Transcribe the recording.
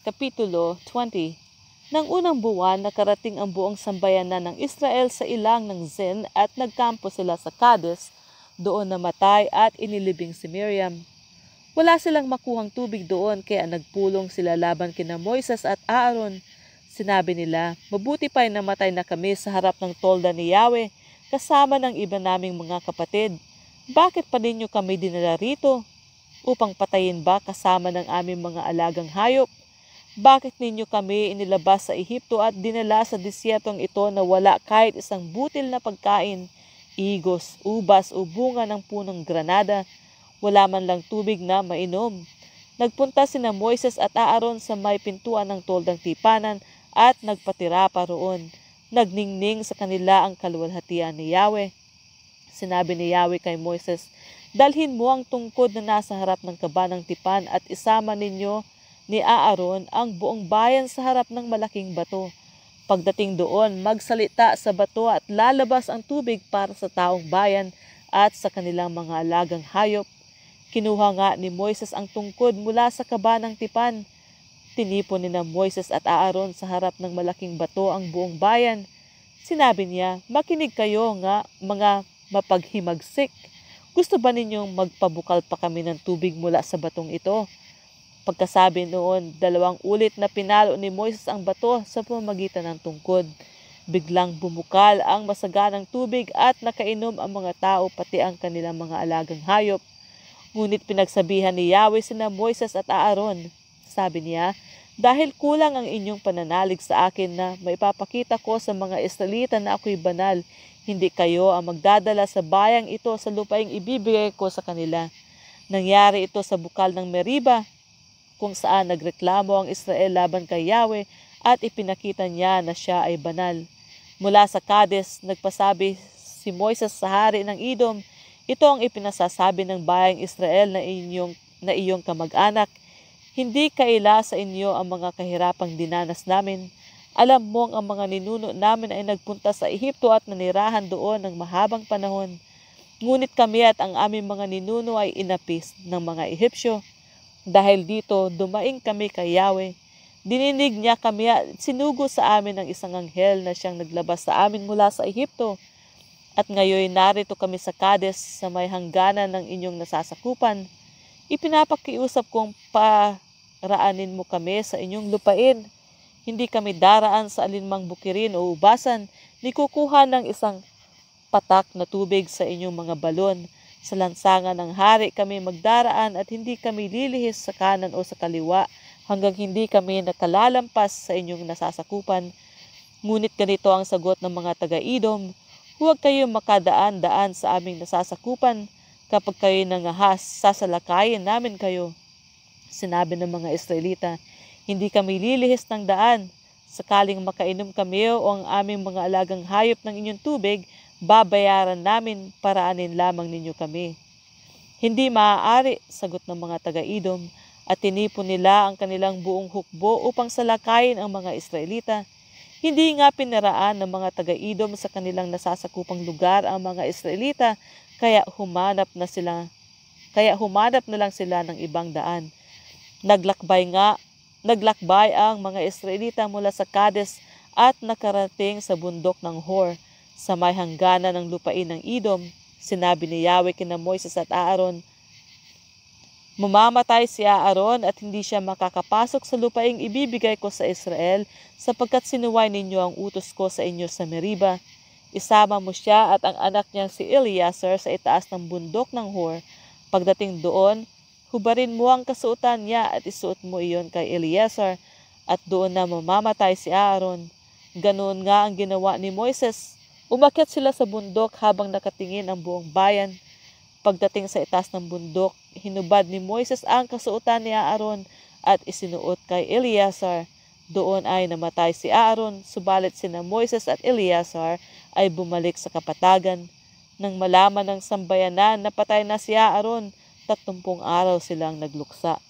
Kapitulo 20. Nang unang buwan, nakarating ang buong sambayanan ng Israel sa ilang ng Zin at nagkampo sila sa Kades. Doon namatay at inilibing si Miriam. Wala silang makuhang tubig doon kaya nagpulong sila laban kina Moises at Aaron. Sinabi nila, mabuti pa'y namatay na kami sa harap ng tolda ni Yahweh kasama ng iba naming mga kapatid. Bakit pa ninyo kami dinala rito? Upang patayin ba kasama ng aming mga alagang hayop? Bakit ninyo kami inilabas sa Ehipto at dinala sa disyertong ito na wala kahit isang butil na pagkain, igos, ubas o bunga ng punong granada? Wala man lang tubig na mainom. Nagpunta sina Moises at Aaron sa may pintuan ng toldang tipanan at nagpatira pa roon. Nagningning sa kanila ang kaluwalhatian ni Yahweh. Sinabi ni Yahweh kay Moises, dalhin mo ang tungkod na nasa harap ng kaba ng tipan at isama ninyo ni Aaron ang buong bayan sa harap ng malaking bato. Pagdating doon, magsalita sa bato at lalabas ang tubig para sa taong bayan at sa kanilang mga alagang hayop. Kinuha nga ni Moises ang tungkod mula sa kaba ng tipan. Tinipon ni na Moises at Aaron sa harap ng malaking bato ang buong bayan. Sinabi niya, makinig kayo nga mga mapaghimagsik. Gusto ba ninyong magpabukal pa kami ng tubig mula sa batong ito? Pagkasabi noon, 2 ulit na pinalo ni Moises ang bato sa pamamagitan ng tungkod. Biglang bumukal ang masaganang tubig at nakainom ang mga tao pati ang kanilang mga alagang hayop. Ngunit pinagsabihan ni Yahweh sina Moises at Aaron. Sabi niya, dahil kulang ang inyong pananalig sa akin na maipapakita ko sa mga Israelita na ako'y banal, hindi kayo ang magdadala sa bayang ito sa lupaing ibibigay ko sa kanila. Nangyari ito sa bukal ng Meriba, kung saan nagreklamo ang Israel laban kay Yahweh at ipinakita niya na siya ay banal. Mula sa Kades, nagpasabi si Moises sa hari ng Edom, ito ang ipinasasabi ng bayang Israel na iyong kamag-anak, hindi kaila sa inyo ang mga kahirapang dinanas namin. Alam mong ang mga ninuno namin ay nagpunta sa Ehipto at nanirahan doon ng mahabang panahon. Ngunit kami at ang aming mga ninuno ay inapis ng mga Ehipsyo. Dahil dito, dumaing kami kay Yahweh. Dininig niya kami at sinugo sa amin ng isang anghel na siyang naglabas sa amin mula sa Ehipto. At ngayon narito kami sa Kades sa may hangganan ng inyong nasasakupan. Ipinapakiusap kong paraanin mo kami sa inyong lupain. Hindi kami daraan sa alinmang bukirin o ubasan, ni kukuha ng isang patak na tubig sa inyong mga balon. Sa lansangan ng hari kami magdaraan at hindi kami lilihis sa kanan o sa kaliwa hanggang hindi kami nakalalampas sa inyong nasasakupan. Ngunit ganito ang sagot ng mga taga-Edom, huwag kayo makadaan-daan sa aming nasasakupan. Kapag kayo nangahas, sasalakayin namin kayo. Sinabi ng mga Israelita, hindi kami lilihis ng daan. Sakaling makainom kami o ang aming mga alagang hayop ng inyong tubig, babayaran namin, paraanin lamang ninyo kami. Hindi maaari, sagot ng mga taga-Edom, at tinipon nila ang kanilang buong hukbo upang salakayin ang mga Israelita. Hindi nga pinaraan ng mga taga-Edom sa kanilang nasasakupang lugar ang mga Israelita, kaya humanap na lang sila ng ibang daan. Naglakbay ang mga Israelita mula sa Kades at nakarating sa bundok ng Hor, sa may hangganan ng lupain ng Edom. Sinabi ni Yahweh kina Moises at Aaron, mamamatay si Aaron at hindi siya makakapasok sa lupaing ibibigay ko sa Israel sapagkat sinuway ninyo ang utos ko sa inyo sa Meriba. Isama mo siya at ang anak niyang si Eleazar sa itaas ng bundok ng Hor. Pagdating doon, hubarin mo ang kasuotan niya at isuot mo iyon kay Eleazar at doon na mamamatay si Aaron. Ganoon nga ang ginawa ni Moises. Umakyat sila sa bundok habang nakatingin ang buong bayan. Pagdating sa itaas ng bundok, hinubad ni Moises ang kasuotan ni Aaron at isinuot kay Eleazar. Doon ay namatay si Aaron, subalit sina Moises at Eleazar ay bumalik sa kapatagan. Nang malaman ng sambayanan na patay na si Aaron, 30 araw silang nagluksa.